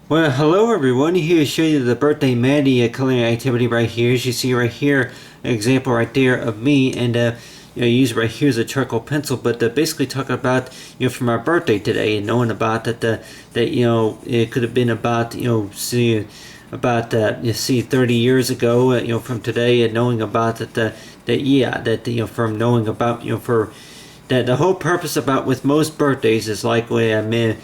Well, hello everyone. Here to show you the birthday Matty coloring activity right here. As you see right here, an example right there of me, and use right here as a charcoal pencil. But basically talk about for my birthday today, and knowing about that it could have been about see about 30 years ago from today, and knowing about from knowing about for that the whole purpose about with most birthdays is like way I mean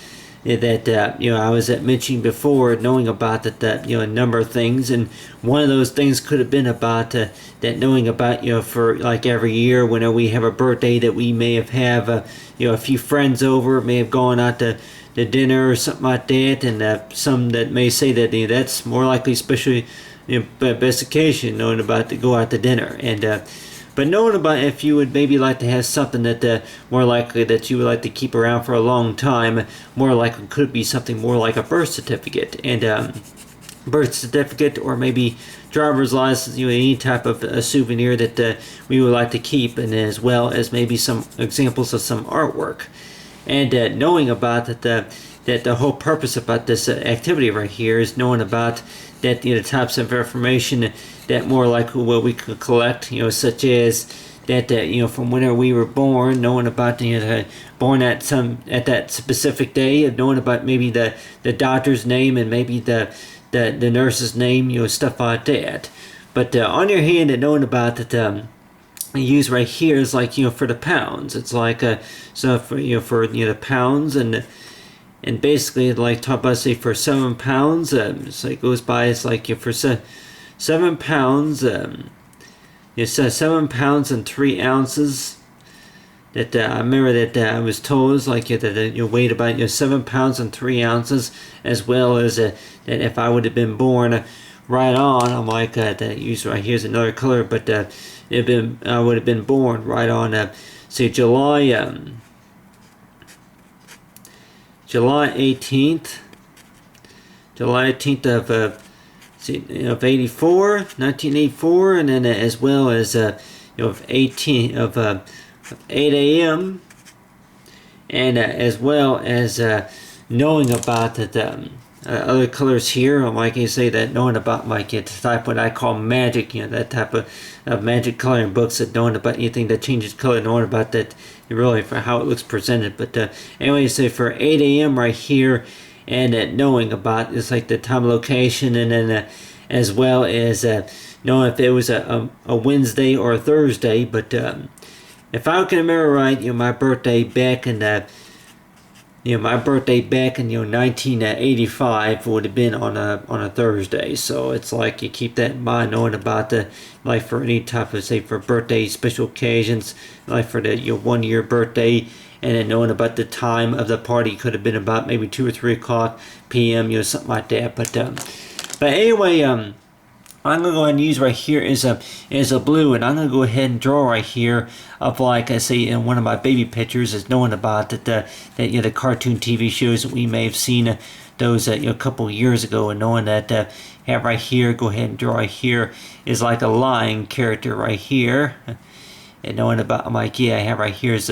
that I was mentioning before, knowing about that a number of things, and one of those things could have been about that knowing about for like every year whenever we have a birthday that we may have a few friends over, may have gone out to dinner or something like that, and some that may say that that's more likely, especially best occasion, knowing about to go out to dinner, and but knowing about if you would maybe like to have something that more likely that you would like to keep around for a long time, more likely could be something more like a birth certificate, and birth certificate, or maybe driver's license, any type of souvenir that we would like to keep, and as well as maybe some examples of some artwork, and knowing about that the whole purpose about this activity right here is knowing about that the types of information that more likely what we could collect, such as that from whenever we were born, knowing about born at that specific day, and knowing about maybe the doctor's name and maybe the nurse's name, stuff like that. But on your hand, and knowing about that. Use right here is like for the pounds. It's like so for the pounds, and basically like talk about say for 7 pounds. So it goes by. It's like for 7 pounds. It says 7 pounds and 3 ounces. That I remember that I was told is like that you weighed about 7 pounds and 3 ounces, as well as that if I would have been born right on, I'm like that use right here's another color, but I would have been born right on say July 18th, July 18th of 1984, and then as well as of 8 a.m. and as well as knowing about that other colors here, like I say, that knowing about like the type what I call magic, that type of magic coloring books, that knowing about anything that changes color, knowing about that really for how it looks presented. But anyway, so for 8 a.m. right here, and knowing about it's like the time, location, and then as well as knowing if it was a Wednesday or a Thursday. But if I can remember right, my birthday back in my birthday back in 1985 would have been on a Thursday. So it's like you keep that in mind, knowing about the like for any type of say for birthday special occasions, like for the 1 year birthday, and then knowing about the time of the party could have been about maybe 2 or 3 o'clock p.m. Something like that. But anyway, I'm gonna go ahead and use right here is a blue, and I'm gonna go ahead and draw right here of like I say in one of my baby pictures, is knowing about that the cartoon TV shows that we may have seen those a couple of years ago, and knowing that have right here, go ahead and draw right here is like a lion character right here, and knowing about I'm like I have right here is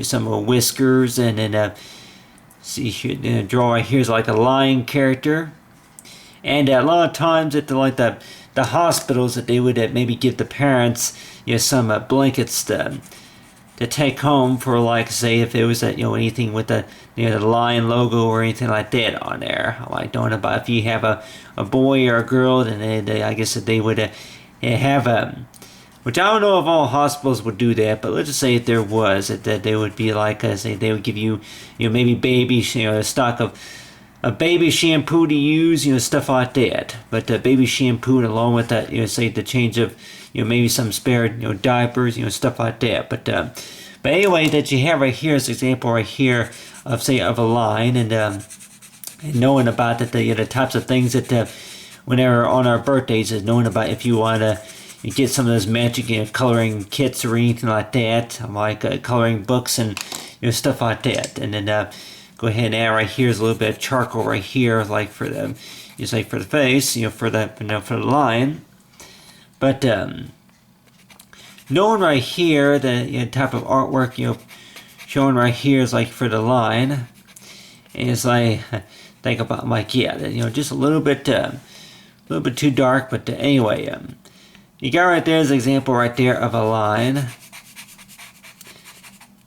some whiskers, and then see here draw right here is like a lion character. And a lot of times at the hospitals, that they would maybe give the parents some blankets to take home for, like say if it was anything with the the lion logo or anything like that on there. Like knowing about if you have a boy or a girl, then they I guess that they would have which I don't know if all hospitals would do that, but let's just say if there was, that they would be like say they would give you maybe baby a stock of a baby shampoo to use, stuff like that. But baby shampoo, and along with that, say the change of, maybe some spare, diapers, stuff like that. But anyway, that you have right here is an example right here of say of a line, and knowing about that the types of things that whenever on our birthdays is knowing about if you want to get some of those magic coloring kits or anything like that, like coloring books and stuff like that, and then. Go ahead and add right here is a little bit of charcoal right here, like for the, like for the face, for the for the line. But knowing right here the type of artwork showing right here is like for the line, is like think about like, yeah, just a little bit too dark. But anyway, you got right there as an example right there of a line.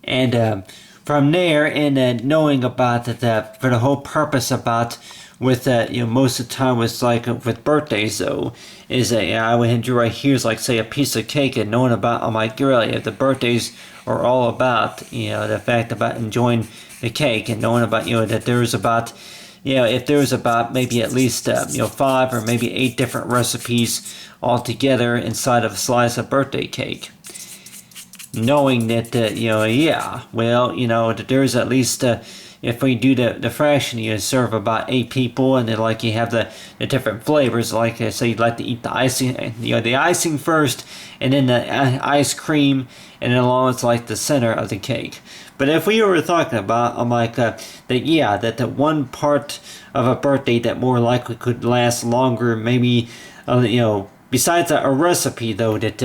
And from there, and knowing about that for the whole purpose about with most of the time it's like with birthdays though, is I would enjoy right here is like say a piece of cake, and knowing about really if the birthdays are all about the fact about enjoying the cake, and knowing about that there's about if there's about maybe at least 5 or maybe 8 different recipes all together inside of a slice of birthday cake. Knowing that that there's at least if we do the fraction, you serve about 8 people, and then like you have the different flavors. Like I say, you'd like to eat the icing, the icing first, and then the ice cream, and then along with like the center of the cake. But if we were talking about, I'm like that the one part of a birthday that more likely could last longer, maybe besides a recipe though, that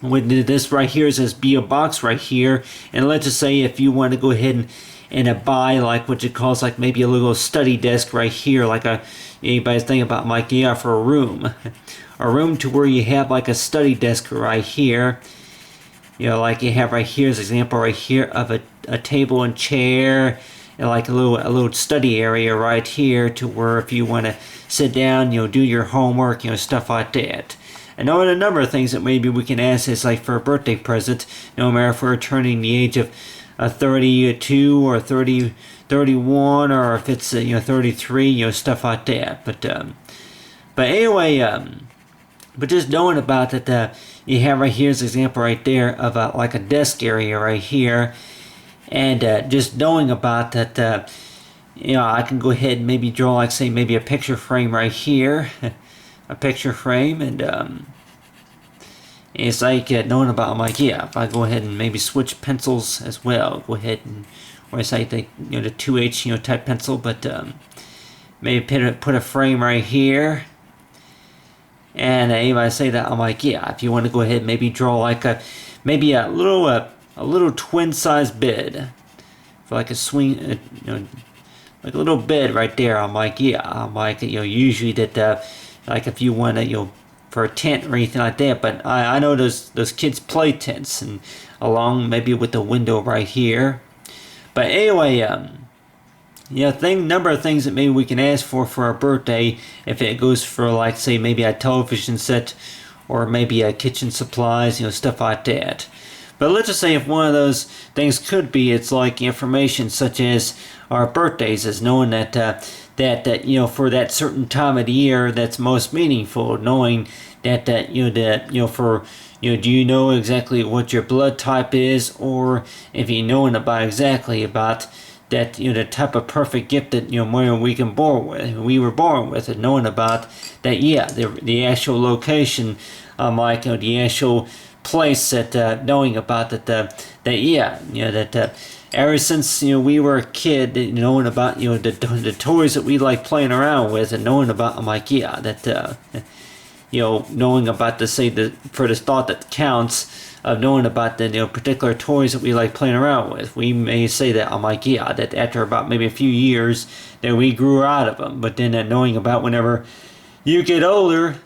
with this right here is be a box right here, and let's just say if you want to go ahead and buy like what you call like maybe a little study desk right here, like anybody's thinking about like for a room to where you have like a study desk right here, like you have right here as an example right here of a table and chair, and like a little study area right here to where if you want to sit down, do your homework, stuff like that. And knowing a number of things that maybe we can ask is like for a birthday present, no matter if we're turning the age of 32 or 31, or if it's 33, stuff like that. But anyway, but just knowing about that, you have right here as an example right there of like a desk area right here, and just knowing about that, I can go ahead and maybe draw like say maybe a picture frame right here. A picture frame, and it's like knowing about, I'm like, if I go ahead and maybe switch pencils as well, go ahead and, or it's like the 2H type pencil, but maybe put a frame right here, and if I say that, I'm like, if you want to go ahead and maybe draw like maybe a little twin size bed for like a swing, like a little bed right there. I'm like, usually that. Like if you want to, for a tent or anything like that. But I know those kids play tents, and along maybe with the window right here. But anyway, number of things that maybe we can ask for our birthday, if it goes for like say maybe a television set, or maybe a kitchen supplies, stuff like that. But let's just say if one of those things could be, it's like information such as our birthdays, is knowing that for that certain time of the year that's most meaningful, knowing that for do you know exactly what your blood type is, or if you know about exactly about that the type of perfect gift that we were born with, and knowing about that the actual location, like the actual place, that knowing about that ever since we were a kid, knowing about the toys that we like playing around with, and knowing about, I'm like, knowing about for the thought that counts, of knowing about the particular toys that we like playing around with. We may say that, I'm like, that after about maybe a few years that we grew out of them, but then knowing about whenever you get older,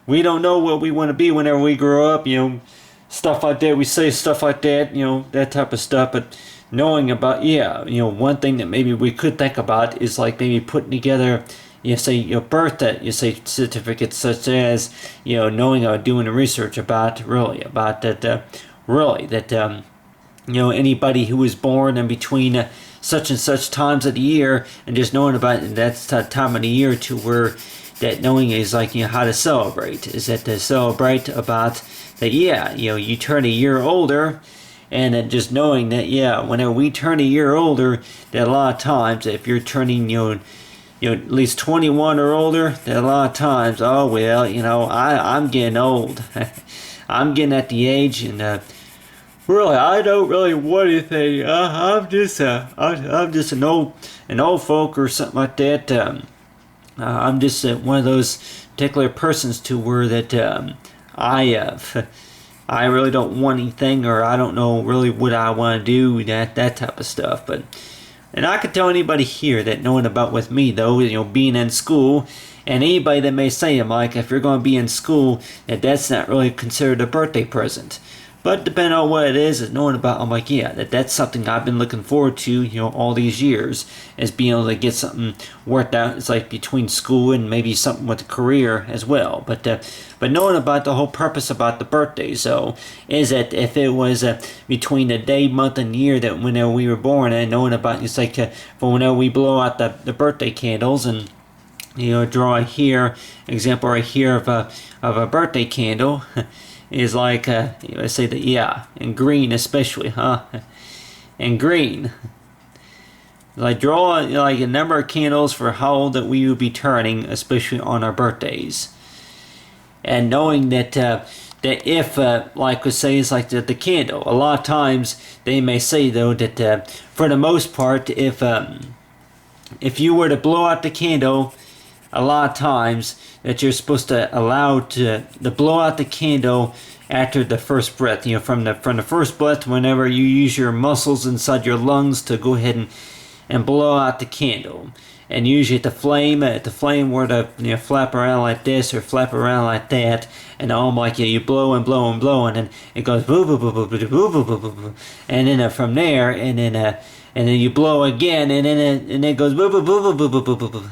we don't know what we want to be whenever we grow up, stuff like that. We say stuff like that, that type of stuff. But knowing about, one thing that maybe we could think about is like maybe putting together, say your birthday, certificates, such as, knowing or doing research about that, anybody who was born in between such and such times of the year, and just knowing about that's the time of the year to where that knowing is like, how to celebrate, is that to celebrate about that, you turn a year older. And then just knowing that, whenever we turn a year older, that a lot of times, if you're turning, at least 21 or older, that a lot of times, I'm getting old. I'm getting at the age, and really, I don't really want anything. I'm just an old folk or something like that. I'm just one of those particular persons to where that I really don't want anything, or I don't know really what I want to do, that type of stuff. But And I could tell anybody here that knowing about with me though, being in school, and anybody that may say, Mike, if you're going to be in school, that's not really considered a birthday present. But depending on what it is knowing about, I'm like, yeah, that's something I've been looking forward to, all these years, is being able to get something worked out. It's like between school and maybe something with a career as well. But knowing about the whole purpose about the birthday, so is that if it was between the day, month, and year that whenever we were born, and knowing about, it's like for whenever we blow out the birthday candles and draw here, example right here of a birthday candle. Is like, let's say that, yeah, in green especially, huh? In green. Like draw like a number of candles for how old that we would be turning, especially on our birthdays. And knowing that that if, like we say, it's like the candle. A lot of times they may say though that for the most part, if you were to blow out the candle, a lot of times that you're supposed to allow to blow out the candle after the first breath. From the first breath, whenever you use your muscles inside your lungs to go ahead and blow out the candle. And usually at the flame were to flap around like this or flap around like that, and I'm like, you blow and blow and blow, and then it goes boo boo boo boo boo boo boo boo boo, and then from there, and then you blow again, and then it goes boo boo boo boo boo boo boo boo.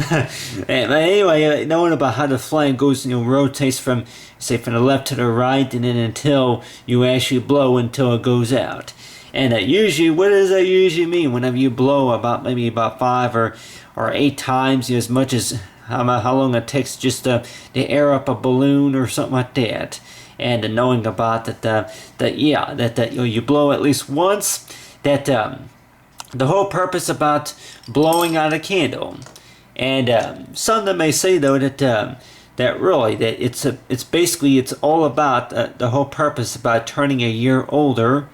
But anyway, knowing about how the flame goes, rotates from the left to the right, and then until you actually blow until it goes out. And usually, what does that usually mean? Whenever you blow maybe about 5 or 8 times, as much as how long it takes just to air up a balloon or something like that. And knowing about that you blow at least once. That the whole purpose about blowing out a candle. And some that may say though that really that it's basically it's all about the whole purpose about turning a year older.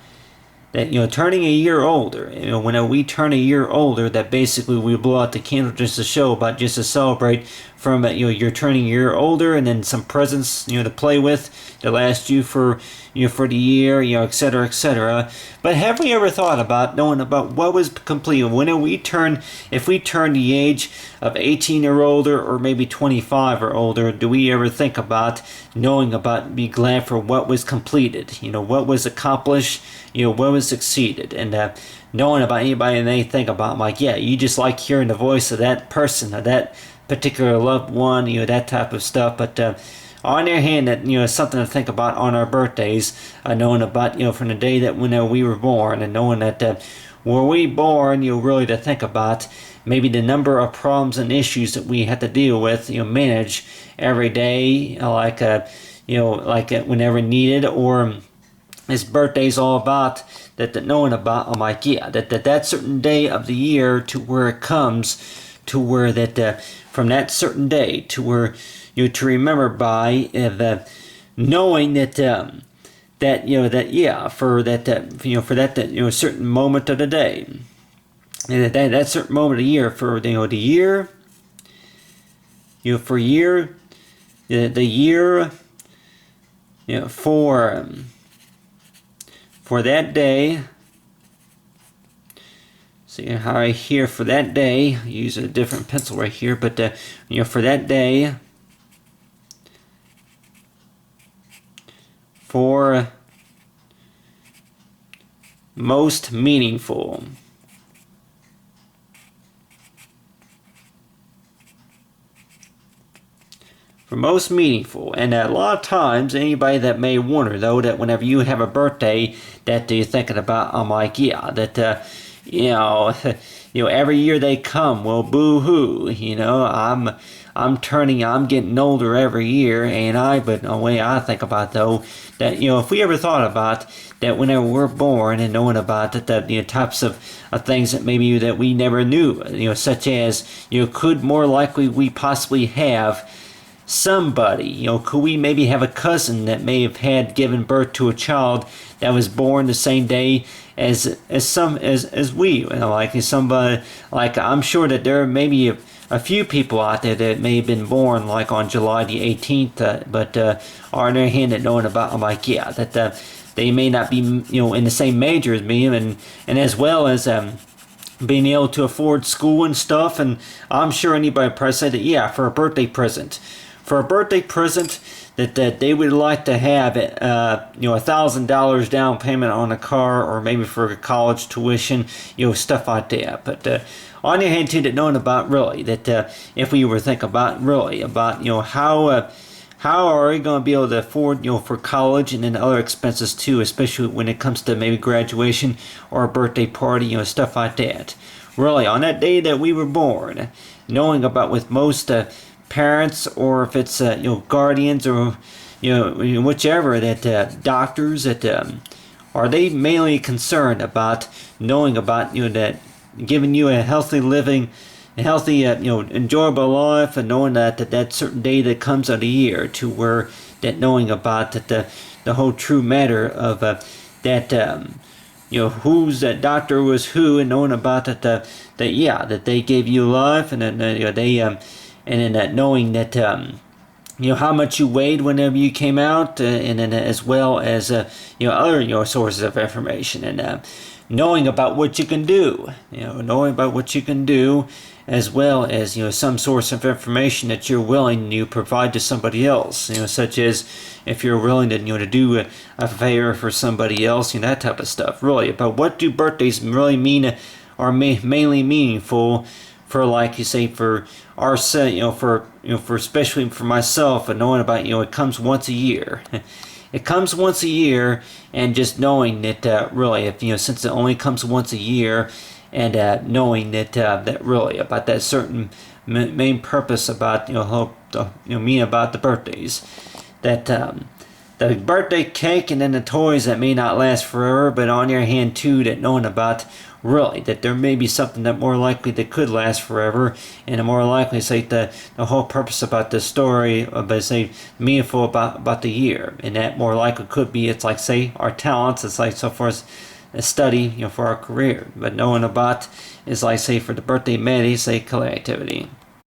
That turning a year older, when we turn a year older, that basically we blow out the candle just to show about, just to celebrate from you're turning a year older, and then some presents to play with to last you for for the year, etc., etc. But have we ever thought about knowing about what was complete when if we turn the age of 18 or older, or maybe 25 or older? Do we ever think about knowing about, be glad for what was completed, what was accomplished, what was succeeded, and knowing about anybody, and they think about, like, yeah, you just like hearing the voice of that person or that particular loved one, that type of stuff. But on the other hand, that it's something to think about on our birthdays, knowing about from the day that when we were born, and knowing that were we born, really to think about maybe the number of problems and issues that we have to deal with, manage every day, like whenever needed, or this birthday's all about that knowing about, I'm like, yeah, that certain day of the year to where it comes to where that from that certain day to where to remember by knowing that for that certain moment of the day, and that certain moment of the year for the year, for year, the year, for that day. See how right here for that day, use a different pencil right here, but for that day, for most meaningful. For most meaningful. And a lot of times, anybody that may wonder though, that whenever you have a birthday that you're thinking about, I'm like, yeah, that every year they come, well, boo-hoo, I'm getting older every year, ain't I? But the way I think about though, that if we ever thought about that whenever we're born, and knowing about that types of things that maybe that we never knew, such as could more likely we possibly have somebody, could we maybe have a cousin that may have had given birth to a child that was born the same day as we, like somebody, like I'm sure that there may be a few people out there that may have been born like on July the 18th, but on their hand that knowing about, I'm like, yeah, that they may not be in the same major as me, and as well as being able to afford school and stuff. And I'm sure anybody probably said that, yeah, for a birthday present. For a birthday present, that they would like to have $1,000 down payment on a car, or maybe for a college tuition, stuff like that. But on the other hand, too, that knowing about really that if we were thinking about really about how are we going to be able to afford for college and then other expenses too, especially when it comes to maybe graduation or a birthday party, stuff like that. Really, on that day that we were born, knowing about with most parents, or if it's guardians, or whichever, that doctors, that are they mainly concerned about knowing about that giving you a healthy living, a healthy enjoyable life, and knowing that certain day that comes of the year, to where that knowing about that the whole true matter of that who's that doctor was who, and knowing about that they gave you life, and then they and then that knowing that how much you weighed whenever you came out, and then as well as other sources of information, and knowing about what you can do, knowing about what you can do, as well as some source of information that you're willing to provide to somebody else, such as if you're willing to to do a favor for somebody else, that type of stuff. Really, about what do birthdays really mean, are mainly meaningful for, like you say, for our for especially for myself, and knowing about it comes once a year. It comes once a year, and just knowing that really, if since it only comes once a year, and knowing that that really about that certain main purpose about mean about the birthdays, that the birthday cake and then the toys that may not last forever, but on the other hand too, that knowing about really that there may be something that more likely that could last forever, and more likely say the whole purpose about the story, but say meaningful about the year, and that more likely could be, it's like say our talents, it's like so far as a study for our career, but knowing about is like say for the birthday Matty, say color activity.